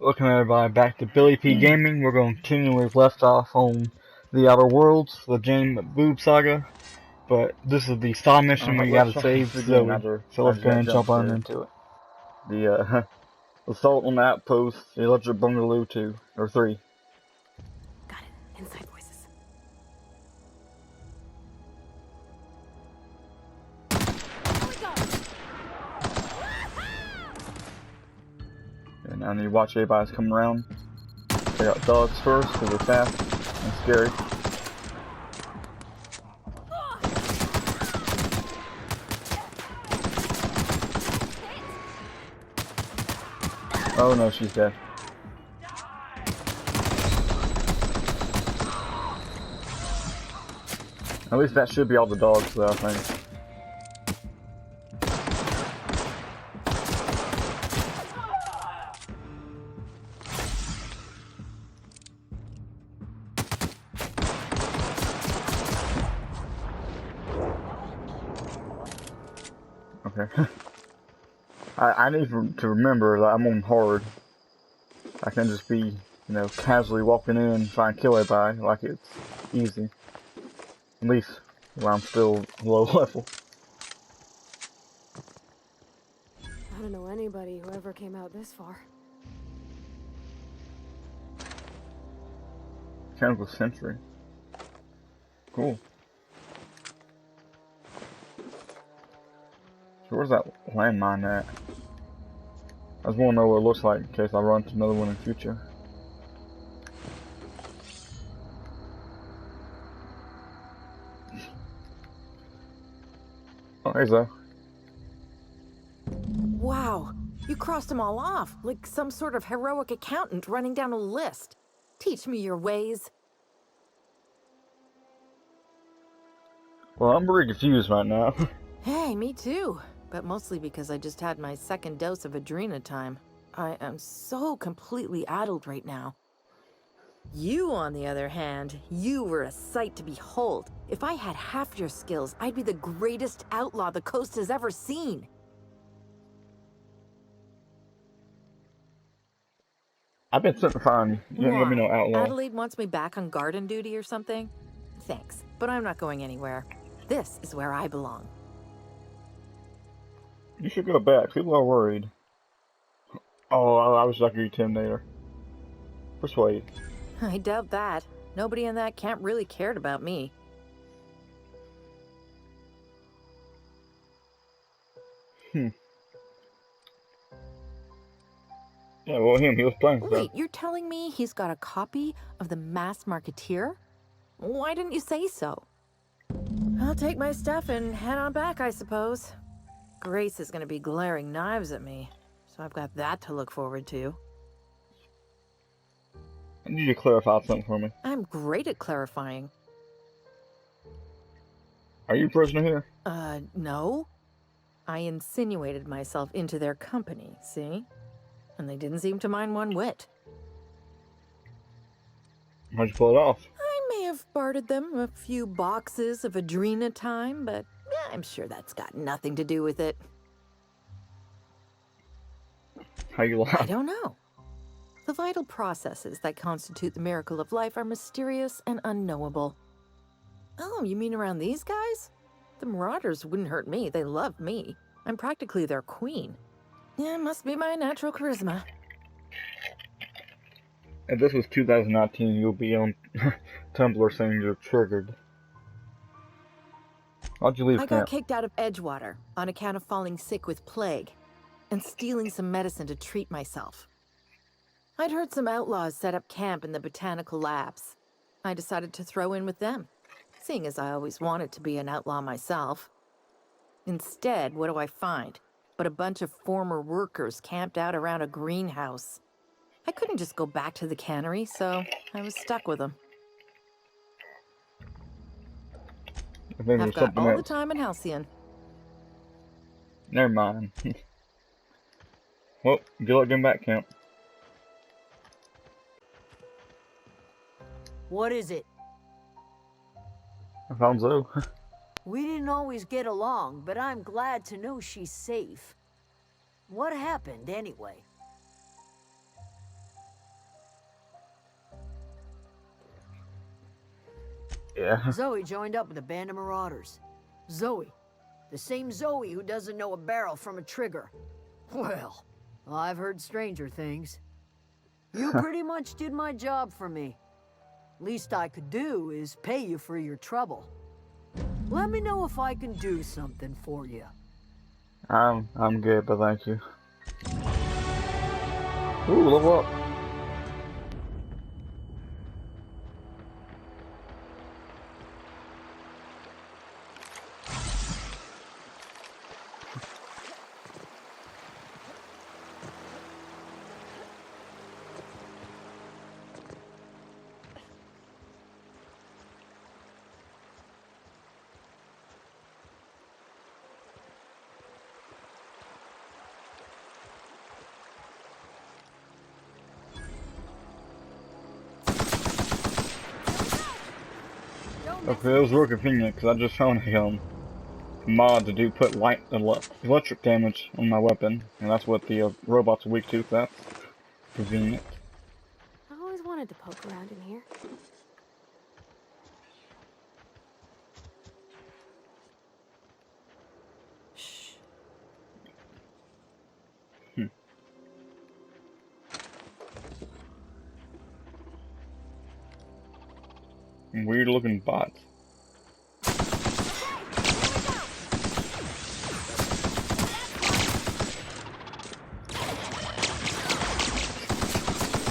Welcome everybody back to Billy P Gaming. We're going to continue where we left off on the Outer Worlds, the McBoob Saga. But this is the side mission we gotta save, so let's go ahead and jump on into it. The assault on the outpost, the electric bungalow 2 or 3. Got it. Inside voices. And now you watch everybody's coming around. They got dogs first, because they're fast and scary. Oh no, she's dead. At least that should be all the dogs though, I think. Okay. I need to remember that I'm on hard. I can't just be, casually walking in and trying to kill everybody like it's easy. At least while I'm still low level. I don't know anybody who ever came out this far. Chemical Sentry. Cool. So where's that landmine at? I just want to know what it looks like in case I run into another one in the future. Oh, hey Zoe. Wow, you crossed them all off, like some sort of heroic accountant running down a list. Teach me your ways. Well, I'm pretty confused right now. Hey, me too. But mostly because I just had my second dose of adrenatime. I am so completely addled right now. You, on the other hand, you were a sight to behold. If I had half your skills, I'd be the greatest outlaw the coast has ever seen. I've been sitting fine. You didn't let me know outlaw. Adelaide wants me back on garden duty or something? Thanks, but I'm not going anywhere. This is where I belong. You should go back. People are worried. Oh, I was like your Intimidator. Persuade. I doubt that. Nobody in that camp really cared about me. Yeah, well, he was playing. Wait, you're telling me he's got a copy of the Mass Marketeer? Why didn't you say so? I'll take my stuff and head on back, I suppose. Grace is going to be glaring knives at me, so I've got that to look forward to. I need you to clarify something for me. I'm great at clarifying. Are you a prisoner here? No. I insinuated myself into their company, see? And they didn't seem to mind one whit. How'd you pull it off? I may have bartered them a few boxes of adrenatime, but I'm sure that's got nothing to do with it. How you lie? I don't know. The vital processes that constitute the miracle of life are mysterious and unknowable. Oh, you mean around these guys? The Marauders wouldn't hurt me. They love me. I'm practically their queen. Yeah, it must be my natural charisma. If this was 2019, you'll be on Tumblr saying you're triggered. How'd you leave I camp? got kicked out of Edgewater on account of falling sick with plague and stealing some medicine to treat myself. I'd heard some outlaws set up camp in the botanical labs. I decided to throw in with them, seeing as I always wanted to be an outlaw myself. Instead, what do I find but a bunch of former workers camped out around a greenhouse? I couldn't just go back to the cannery, so I was stuck with them. I've got all the time in Halcyon. Never mind. Well, good luck getting back, camp. What is it? I found Zoe. We didn't always get along, but I'm glad to know she's safe. What happened, anyway? Yeah. Zoe joined up with a band of marauders. Zoe. The same Zoe who doesn't know a barrel from a trigger. Well, I've heard stranger things. You pretty much did my job for me. Least I could do is pay you for your trouble. Let me know if I can do something for you. I'm good, but thank you. Ooh, level up. Okay, it was real convenient because I just found a mod to put light electric damage on my weapon, and that's what the robots are weak to. So that's convenient. I always wanted to poke around in here. Shh. Weird looking bots.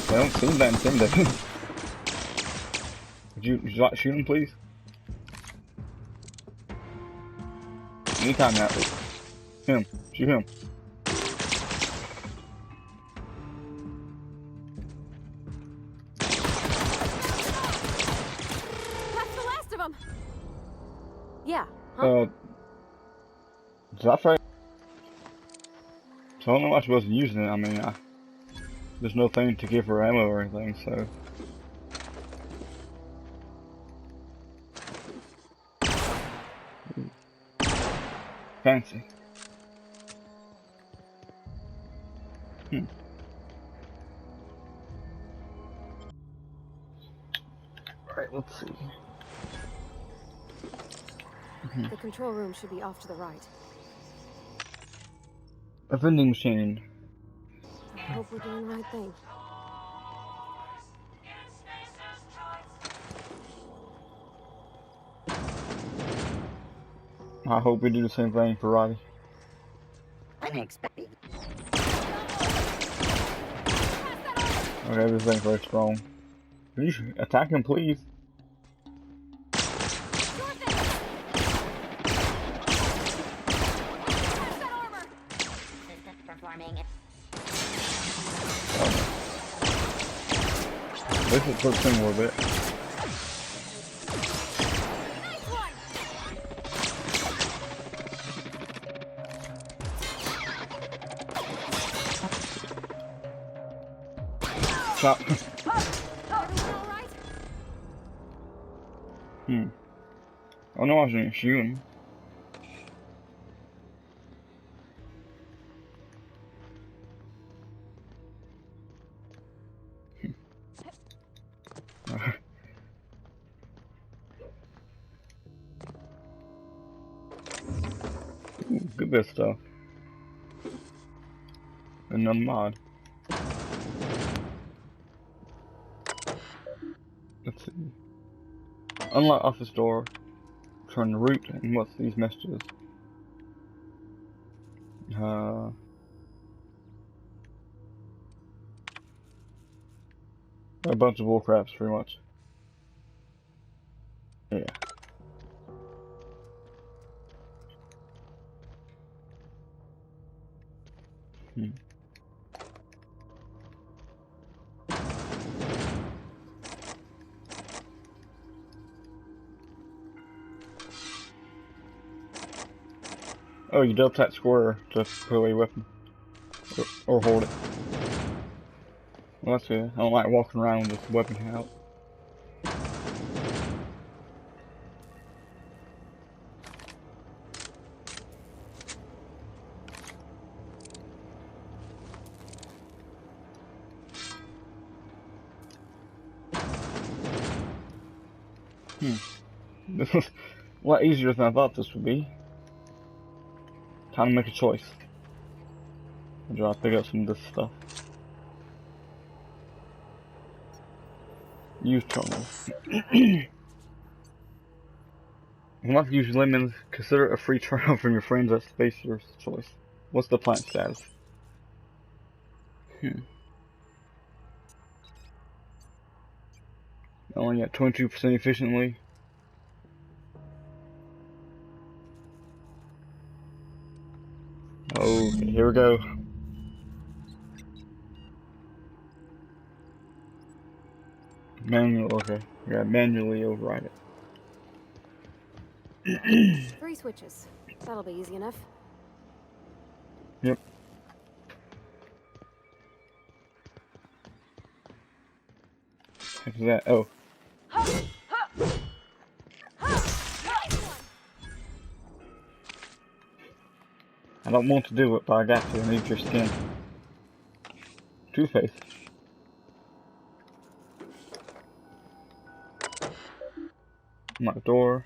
They don't seem that intimidating. Would you like shoot him, please? Anytime now. Him. Shoot him. That's the last of them. Yeah. Huh? Is that right? So I don't know why she wasn't using it. I mean, there's no thing to give her ammo or anything, so. Fancy. Alright, let's see. The control room should be off to the right. A vending machine. I hope we're doing the right thing. I hope we do the same thing for Roddy. Unexpected. Okay, this thing's very strong. Can you attack him, please? This is puts him a little bit. Stop. Oh no, I was gonna shoot him. Good bit of stuff. Another mod. Let's see. Unlock office door. Turn the root. And what's these messages? A bunch of bullcraps, pretty much. Yeah. Oh, you double tap square to put away your weapon. Or hold it. Well, that's good. I don't like walking around with this weapon out. This was a lot easier than I thought this would be. Time to make a choice. Do I pick up some of this stuff? Use terminal. Unlock use lemons. Consider a free trial from your friends at Spacer's choice. What's the plant status? Only at 22% efficiently. Okay, here we go. Manual, okay. We gotta manually override it. 3 switches. That'll be easy enough. Yep. Heck is that? Oh. I don't want to do it, but I got to. I need your skin. Two-Face. My door.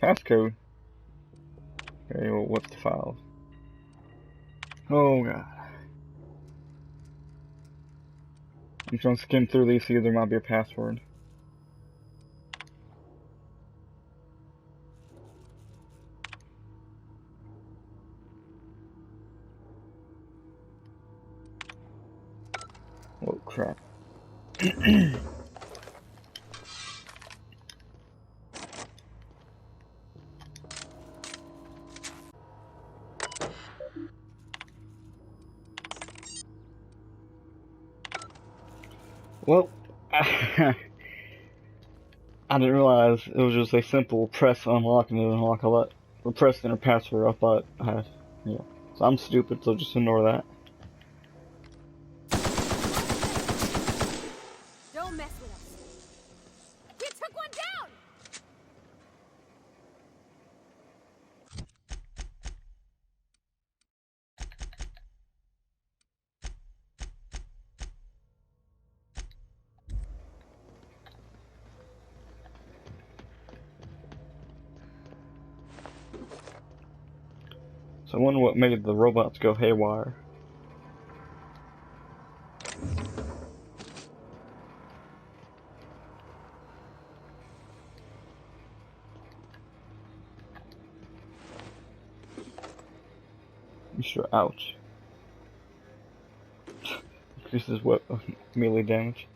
Passcode. Okay, well, what's the file? Oh god. I'm trying to skim through these, see if there might be a password. Oh crap. Well, I didn't realize it was just a simple press unlock and then unlock alot. Or press enter password. I thought I had, yeah. So I'm stupid, so just ignore that. Don't mess with us. You took one down! So I wonder what made the robots go haywire. Sure, ouch. Increases what melee damage.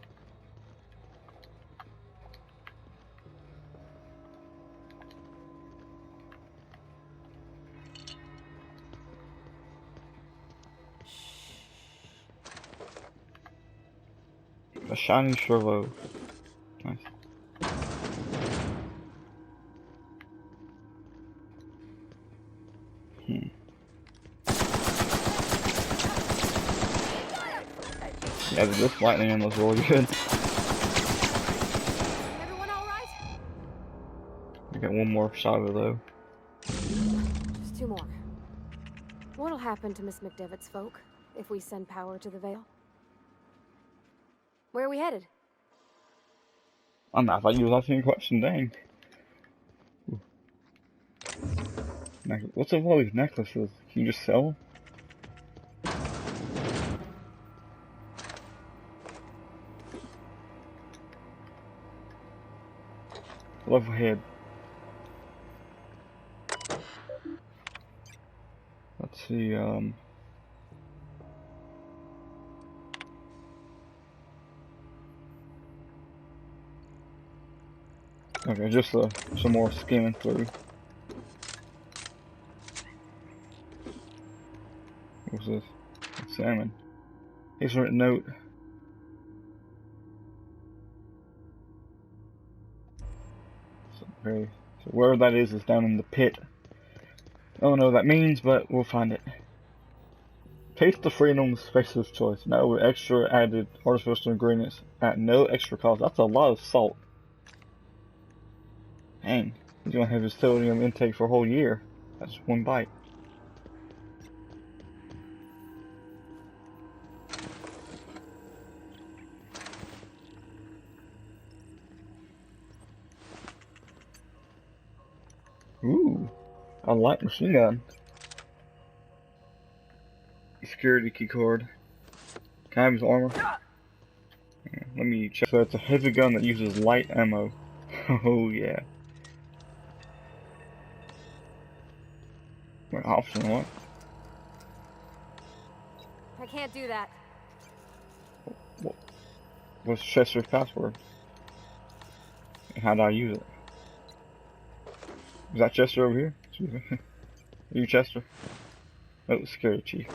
A shiny Sherlock. Nice. Yeah, this lightning in was really good. Everyone all right? I got one more shot of it though. Just 2 more. What'll happen to Miss McDevitt's folk if we send power to the Vale? Where are we headed? I'm not. I thought you was asking a question. Dang. What's up with all these necklaces? Can you just sell them? Level head. Let's see, okay, just some more skimming through. What's this? Salmon. Here's a written note. Okay, so wherever that is down in the pit. I don't know what that means, but we'll find it. Taste the freedom Spacer's choice. Now with extra added artificial ingredients at no extra cost. That's a lot of salt. Dang, he's gonna have his sodium intake for a whole year. That's one bite. Ooh, a light machine gun. Security key card. Can I have his armor? Yeah, let me check. So it's a heavy gun that uses light ammo. Oh yeah. Wait, option what? I can't do that. What's Chester's password? And how do I use it? Is that Chester over here? Are you Chester? Oh, security chief.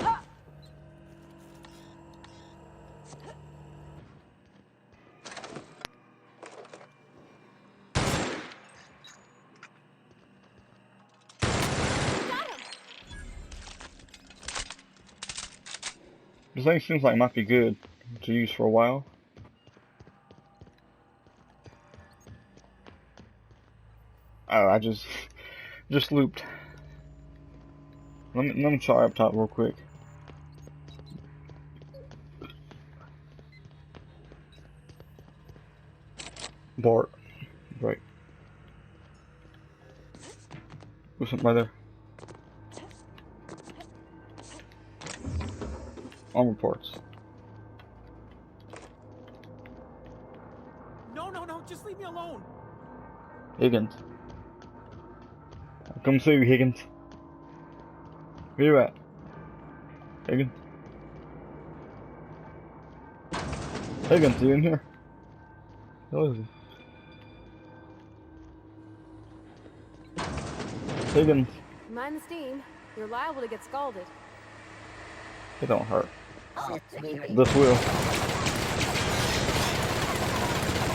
This thing seems like it might be good to use for a while. Oh, I just looped. Let me try up top real quick. Bart, right? There's something right there. Armor parts. No, just leave me alone. Higgins. I'll come see you, Higgins. Where you at? Higgins? Higgins, you in here? Where is he? Higgins. Mind the steam. You're liable to get scalded. It don't hurt. This will.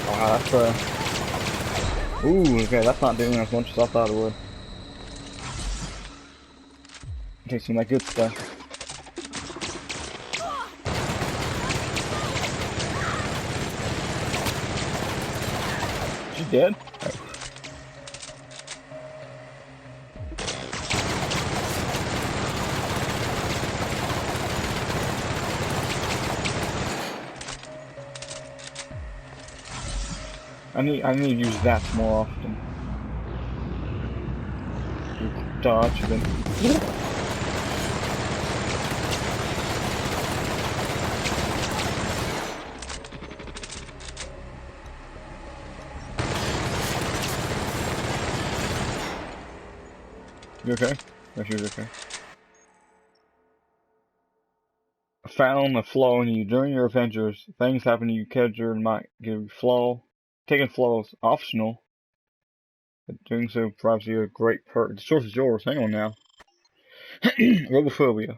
Wow, that's ooh, okay, that's not doing as much as I thought it would. Takes some of that good stuff. She dead? Oh. I need to use that more often. Dodge then. You okay? No, she was okay. I found a flaw in you. During your adventures, things happen to you. Character might give you flaw. Taking flaw is optional, but doing so provides you a great perk. The choice is yours. Hang on now. Robophobia.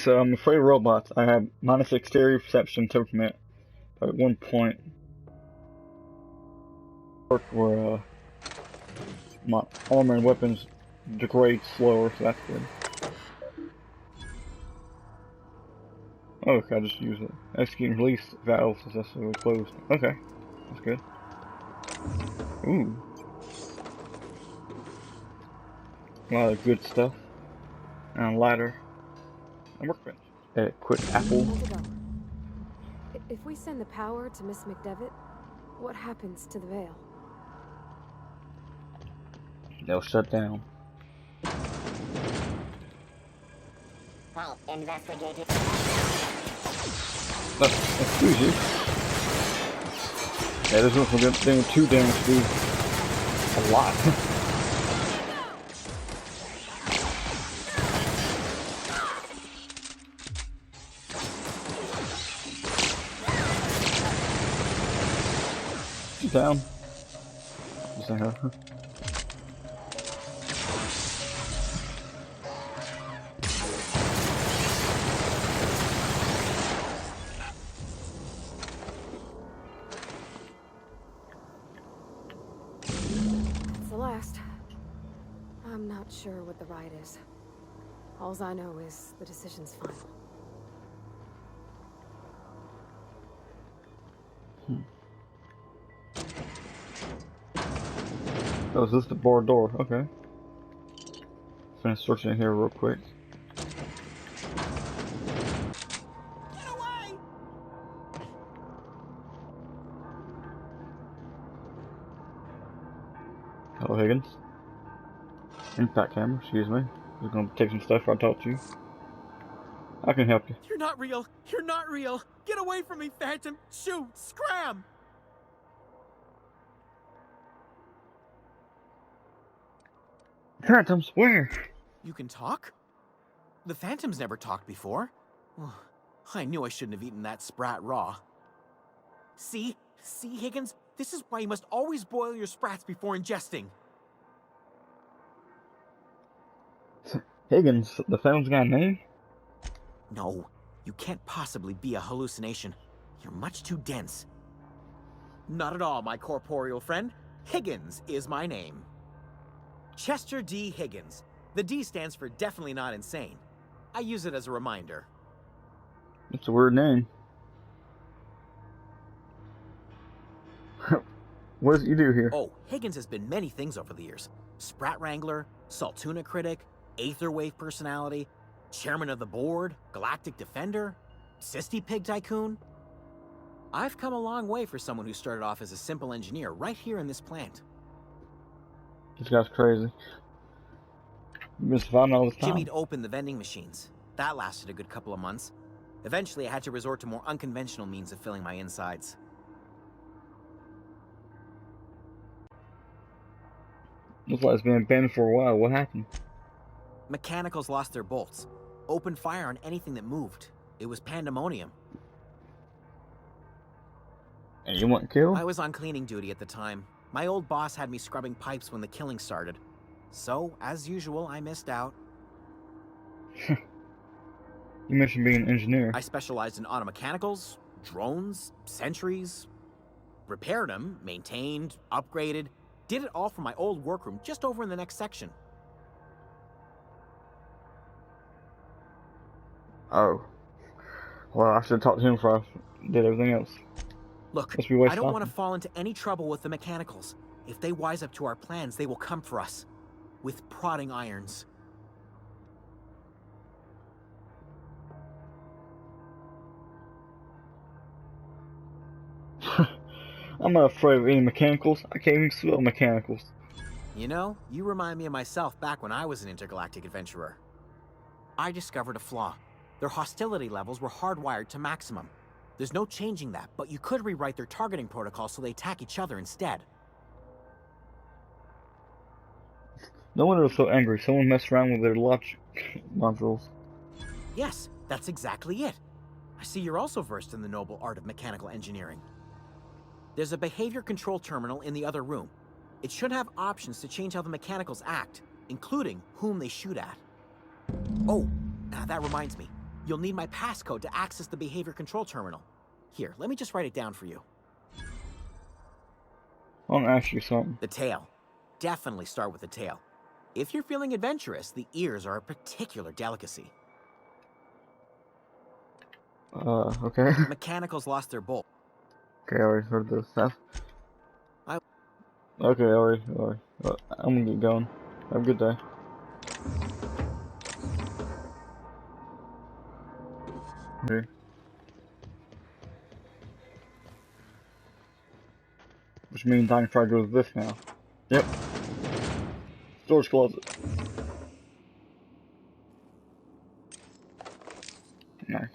So I'm afraid of robots. I have minus exterior perception temperament. But at one point, where my armor and weapons degrade slower, so that's good. Oh, okay, I just use it. Execute and release valve successfully closed. Okay, that's good. Ooh. A lot of good stuff. And a ladder. And workbench. Quick apple. Let's go. If we send the power to Miss McDevitt, what happens to the veil? They'll shut down. Well, investigate it. Excuse you. Yeah, this one's gonna do 2 damage, dude. A lot. She's down. Just like her. I'm not sure what the right is. Alls I know is the decision's final. Oh, is this the bar door? Okay. Finish searching here real quick. Hello, Higgins. Impact camera, excuse me. We're gonna take some stuff before I talk to you. I can help you. You're not real. You're not real. Get away from me, Phantom. Shoot. Scram. Phantoms, where? You can talk? The Phantoms never talked before. I knew I shouldn't have eaten that sprat raw. See, Higgins? This is why you must always boil your sprats before ingesting. Higgins, the Phantom's got a name? No, you can't possibly be a hallucination. You're much too dense. Not at all, my corporeal friend. Higgins is my name. Chester D. Higgins. The D stands for definitely not insane. I use it as a reminder. It's a weird name. What does it you do here? Oh, Higgins has been many things over the years. Sprat Wrangler, Saltuna Critic, Aetherwave Personality, Chairman of the Board, Galactic Defender, Sisty Pig Tycoon. I've come a long way for someone who started off as a simple engineer right here in this plant. This guy's crazy. You've been surviving all this time. Jimmy'd opened the vending machines. That lasted a good couple of months. Eventually, I had to resort to more unconventional means of filling my insides. Looks like it's been abandoned for a while. What happened? Mechanicals lost their bolts. Opened fire on anything that moved. It was pandemonium. And you weren't killed? I was on cleaning duty at the time. My old boss had me scrubbing pipes when the killing started. So, as usual, I missed out. You mentioned being an engineer. I specialized in automechanicals, drones, sentries. Repaired them, maintained, upgraded. Did it all from my old workroom just over in the next section. Oh. Well, I should have talked to him before I did everything else. Look, I don't want to fall into any trouble with the mechanicals. If they wise up to our plans, they will come for us. With prodding irons. I'm not afraid of any mechanicals. I can't even smell mechanicals. You know, you remind me of myself back when I was an intergalactic adventurer. I discovered a flaw. Their hostility levels were hardwired to maximum. There's no changing that, but you could rewrite their targeting protocol so they attack each other instead. No wonder they're so angry. Someone messed around with their logic modules. Yes, that's exactly it. I see you're also versed in the noble art of mechanical engineering. There's a behavior control terminal in the other room. It should have options to change how the mechanicals act, including whom they shoot at. Oh, that reminds me. You'll need my passcode to access the behavior control terminal. Here, let me just write it down for you. I want to ask you something. The tail. Definitely start with the tail. If you're feeling adventurous, the ears are a particular delicacy. Okay. Mechanicals lost their bolt. Okay, I already heard this stuff. I- Okay, already. I'm gonna get going. Have a good day. Okay. Which means I can try to go to this now. Yep. Storage closet. Nice.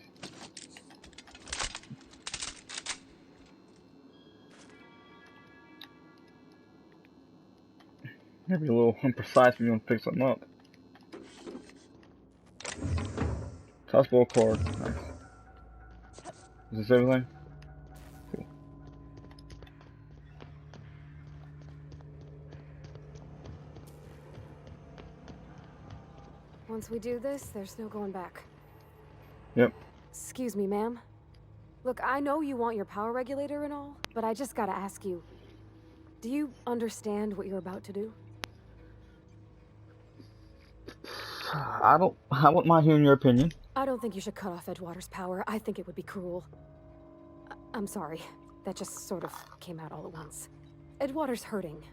Maybe a little imprecise when you want to pick something up. Hospital card. Nice. Is this everything? Cool. Once we do this, there's no going back. Yep. Excuse me, ma'am. Look, I know you want your power regulator and all, but I just gotta ask you. Do you understand what you're about to do? I wouldn't mind hearing your opinion. I don't think you should cut off Edgewater's power. I think it would be cruel. I'm sorry. That just sort of came out all at once. Edgewater's hurting.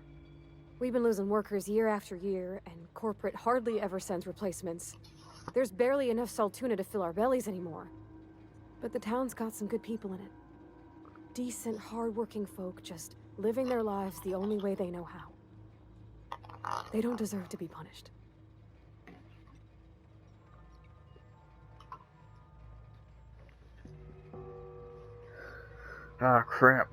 We've been losing workers year after year, and corporate hardly ever sends replacements. There's barely enough Saltuna to fill our bellies anymore. But the town's got some good people in it. Decent, hard-working folk just living their lives the only way they know how. They don't deserve to be punished. Ah, crap.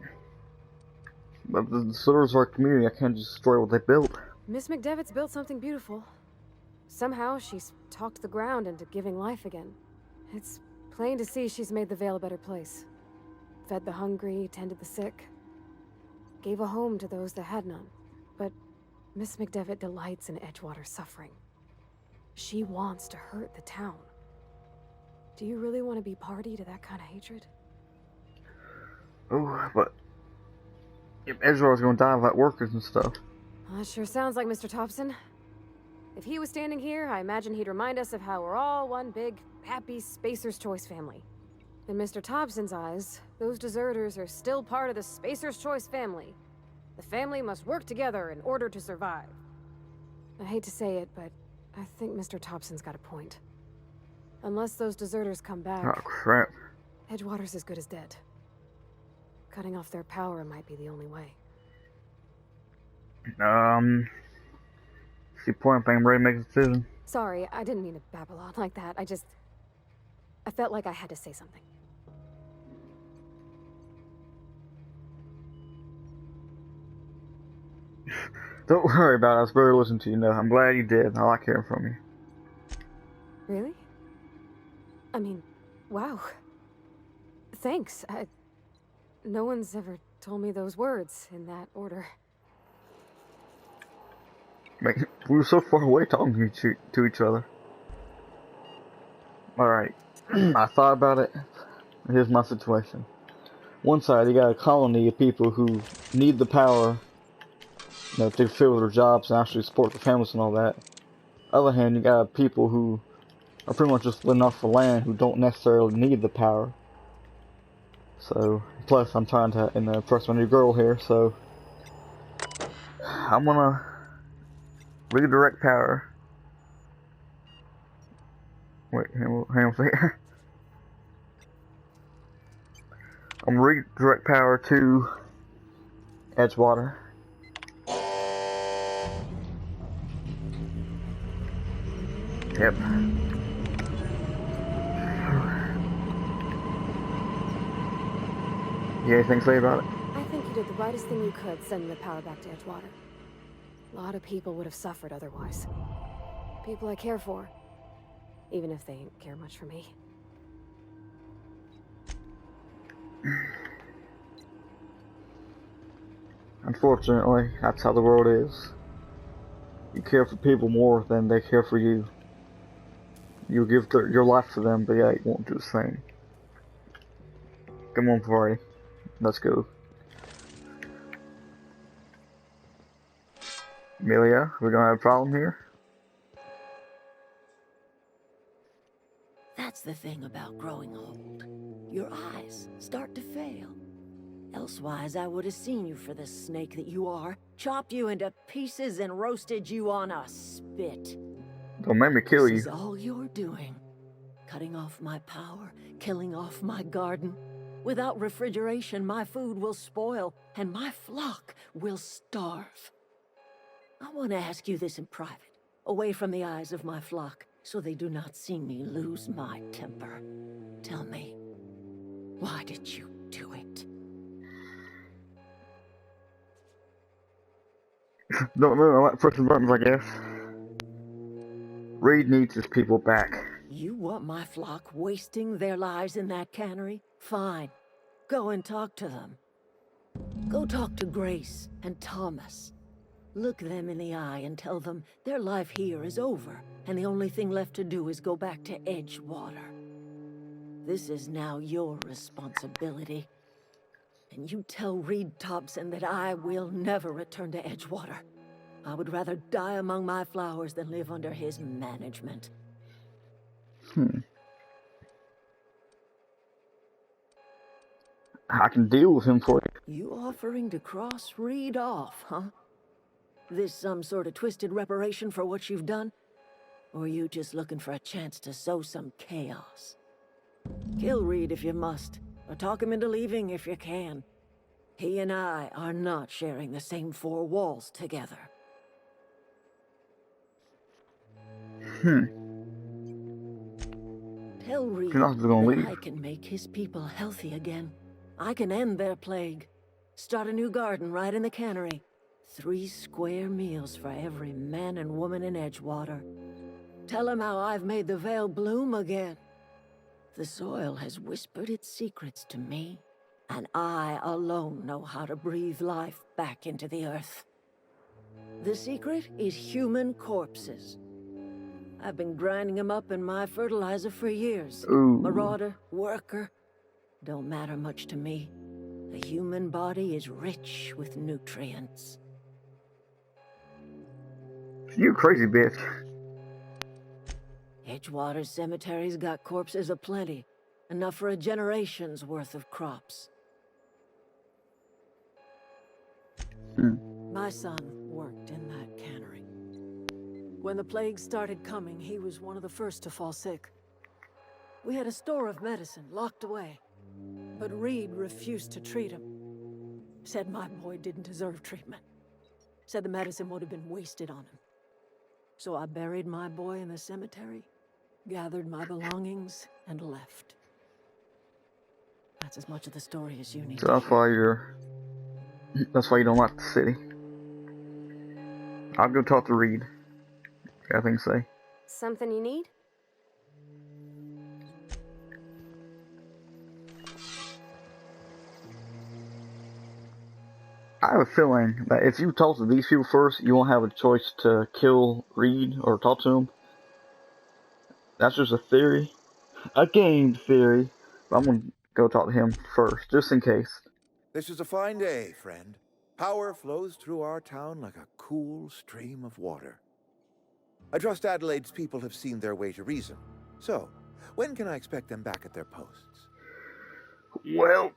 But the Sewers are a community. I can't just destroy what they built. Miss McDevitt's built something beautiful. Somehow, she's talked the ground into giving life again. It's plain to see she's made the Vale a better place. Fed the hungry, tended the sick. Gave a home to those that had none. But Miss McDevitt delights in Edgewater's suffering. She wants to hurt the town. Do you really want to be party to that kind of hatred? Oh, but if Edgewater's gonna die without workers and stuff. That sure sounds like Mr. Thompson. If he was standing here, I imagine he'd remind us of how we're all one big, happy Spacer's Choice family. In Mr. Thompson's eyes, those deserters are still part of the Spacer's Choice family. The family must work together in order to survive. I hate to say it, but I think Mr. Thompson's got a point. Unless those deserters come back... Oh, crap. Edgewater's as good as dead. Cutting off their power might be the only way. See, point thing, I'm ready to make a decision. Sorry, I didn't mean to babble on like that. I felt like I had to say something. Don't worry about it. I was better listening to you. No, I'm glad you did. I like hearing from you. Really? I mean, wow. Thanks. No one's ever told me those words in that order. Like, we were so far away talking to each other. Alright. I thought about it. Here's my situation. One side, you got a colony of people who need the power, you know, to fulfill their jobs and actually support their families and all that. Other hand, you got people who are pretty much just living off the land who don't necessarily need the power. So, plus I'm trying to impress my new girl here, so I'm gonna redirect power. Wait, hang on a second. I'm gonna redirect power to Edgewater. Yep. You got anything to say about it? I think you did the rightest thing you could, sending the power back to Edgewater. A lot of people would have suffered otherwise. People I care for. Even if they didn't care much for me. Unfortunately, that's how the world is. You care for people more than they care for you. You give your life to them, but yeah, you won't do the same. Come on, party. Let's go. Amelia, we're gonna have a problem here? That's the thing about growing old. Your eyes start to fail. Elsewise, I would have seen you for the snake that you are, chopped you into pieces and roasted you on a spit. Don't make me kill you. This is all you're doing. Cutting off my power, killing off my garden. Without refrigeration, my food will spoil, and my flock will starve. I want to ask you this in private, away from the eyes of my flock, so they do not see me lose my temper. Tell me, why did you do it? Don't know, I like pressing buttons, I guess. Reed needs his people back. You want my flock wasting their lives in that cannery? Fine. Go and talk to them. Go talk to Grace and Thomas. Look them in the eye and tell them their life here is over, and the only thing left to do is go back to Edgewater. This is now your responsibility. And you tell Reed Thompson that I will never return to Edgewater. I would rather die among my flowers than live under his management. I can deal with him for you. You offering to cross Reed off, huh? This some sort of twisted reparation for what you've done? Or are you just looking for a chance to sow some chaos? Kill Reed if you must, or talk him into leaving if you can. He and I are not sharing the same four walls together. Tell Reed You're not gonna that leave. I can make his people healthy again. I can end their plague. Start a new garden right in the cannery. 3 square meals for every man and woman in Edgewater. Tell him how I've made the Vale bloom again. The soil has whispered its secrets to me, and I alone know how to breathe life back into the earth. The secret is human corpses. I've been grinding them up in my fertilizer for years. Ooh. Marauder, worker, don't matter much to me. The human body is rich with nutrients. You crazy bitch. Edgewater's cemetery's got corpses aplenty. Enough for a generation's worth of crops. My son worked in that cannery. When the plague started coming, he was one of the first to fall sick. We had a store of medicine locked away, but Reed refused to treat him. Said my boy didn't deserve treatment. Said the medicine would have been wasted on him. So I buried my boy in the cemetery, gathered my belongings, and left. That's as much of the story as you need. So that's why you don't like the city. I'll go talk to Reed. Got things to say. Something you need? I have a feeling that if you talk to these people first, you won't have a choice to kill Reed or talk to him. That's just a theory. A game theory. But I'm gonna go talk to him first, just in case. This is a fine day, friend. Power flows through our town like a cool stream of water. I trust Adelaide's people have seen their way to reason. So, when can I expect them back at their posts? Well,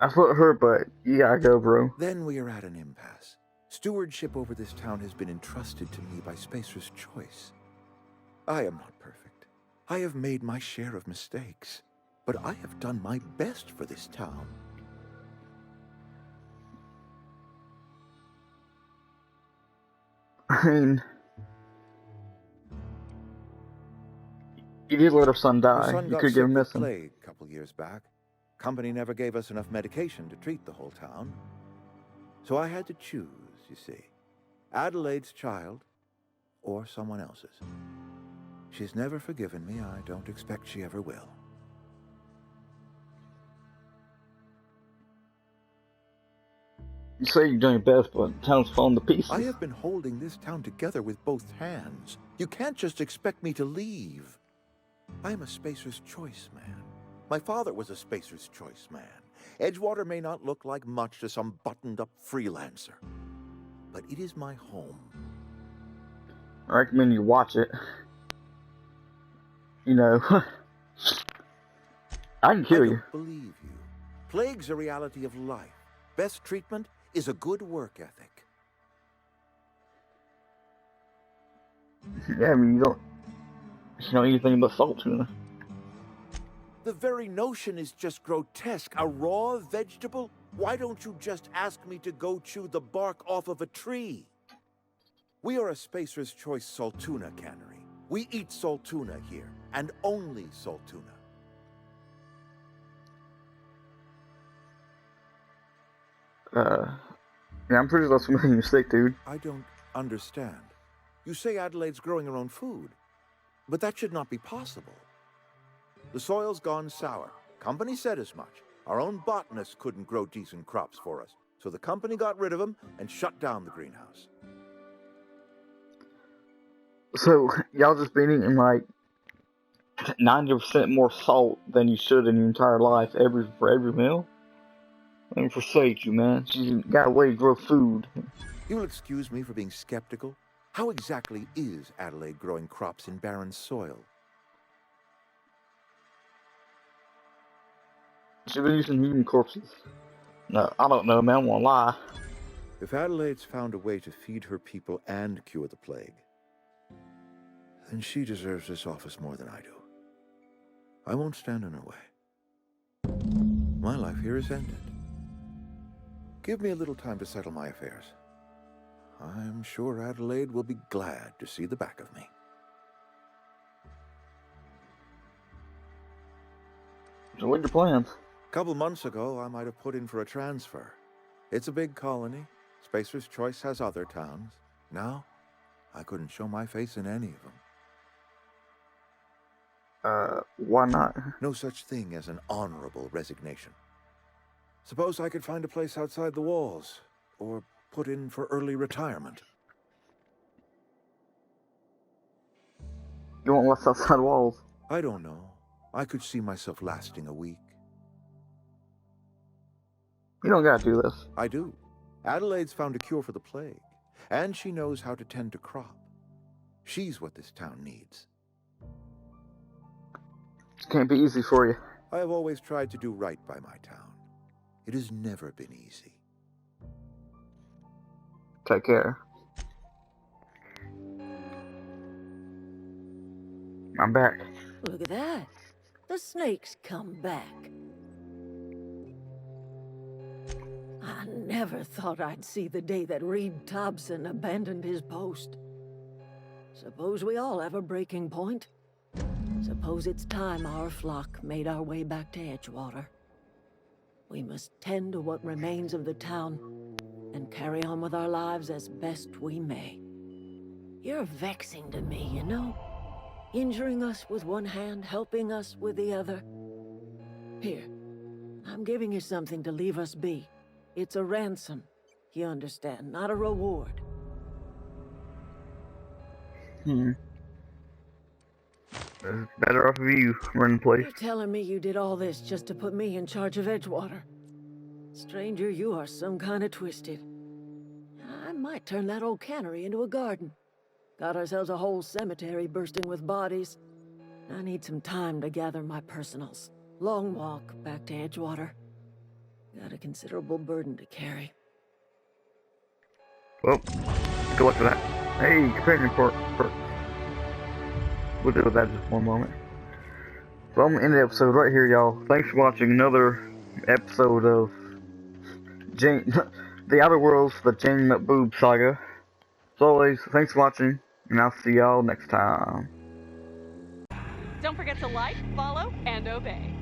that's what I heard, but you gotta go, bro. Then we are at an impasse. Stewardship over this town has been entrusted to me by Spacer's Choice. I am not perfect. I have made my share of mistakes, but I have done my best for this town. I mean, you did let our son die. Son You got could sick get him with missing. plague a couple years back. Company never gave us enough medication to treat the whole town. So I had to choose, you see. Adelaide's child or someone else's. She's never forgiven me. I don't expect she ever will. You say you're doing your best, but the town's falling to pieces. I have been holding this town together with both hands. You can't just expect me to leave. I am a Spacer's Choice man. My father was a Spacer's Choice man. Edgewater may not look like much to some buttoned-up freelancer, but it is my home. I recommend you watch it. You know, I can kill you. I don't believe you. Plague's a reality of life. Best treatment is a good work ethic. Yeah, I mean, you don't eat anything but salt tuna. The very notion is just grotesque. A raw vegetable? Why don't you just ask me to go chew the bark off of a tree? We are a Spacer's Choice salt tuna cannery. We eat salt tuna here, and only salt tuna. Yeah, I'm pretty sure that's making a mistake, dude. I don't understand. You say Adelaide's growing her own food, but that should not be possible. The soil's gone sour. Company said as much. Our own botanists couldn't grow decent crops for us, so the company got rid of them and shut down the greenhouse. So, y'all just been eating like 90% more salt than you should in your entire life for every meal? Let me forsake you, man. You got a way to grow food. You will excuse me for being skeptical. How exactly is Adelaide growing crops in barren soil? She's been using human corpses. No, I don't know, man. I won't lie. If Adelaide's found a way to feed her people and cure the plague, then she deserves this office more than I do. I won't stand in her way. My life here is ended. Give me a little time to settle my affairs. I'm sure Adelaide will be glad to see the back of me. So what are your plans? A couple months ago, I might have put in for a transfer. It's a big colony. Spacer's Choice has other towns. Now, I couldn't show my face in any of them. Why not? No such thing as an honorable resignation. Suppose I could find a place outside the walls, or put in for early retirement. You want less outside walls? I don't know. I could see myself lasting a week. You don't gotta do this. I do. Adelaide's found a cure for the plague, and she knows how to tend to crop. She's what this town needs. It can't be easy for you. I have always tried to do right by my town. It has never been easy. Take care. I'm back. Look at that. The snake's come back. I never thought I'd see the day that Reed Thompson abandoned his post. Suppose we all have a breaking point. Suppose it's time our flock made our way back to Edgewater. We must tend to what remains of the town and carry on with our lives as best we may. You're vexing to me, you know? Injuring us with one hand, helping us with the other. Here, I'm giving you something to leave us be. It's a ransom, you understand, not a reward. It's better off of you running the place. You're telling me you did all this just to put me in charge of Edgewater? Stranger, you are some kind of twisted. I might turn that old cannery into a garden. Got ourselves a whole cemetery bursting with bodies. I need some time to gather my personals. Long walk back to Edgewater. Got a considerable burden to carry. Well, good luck with that. Hey, companion perk. We'll deal with that in just one moment. So I'm gonna end the episode right here, y'all. Thanks for watching another episode of The Outer Worlds, the Jane McBoob Saga. As always, thanks for watching, and I'll see y'all next time. Don't forget to like, follow, and obey.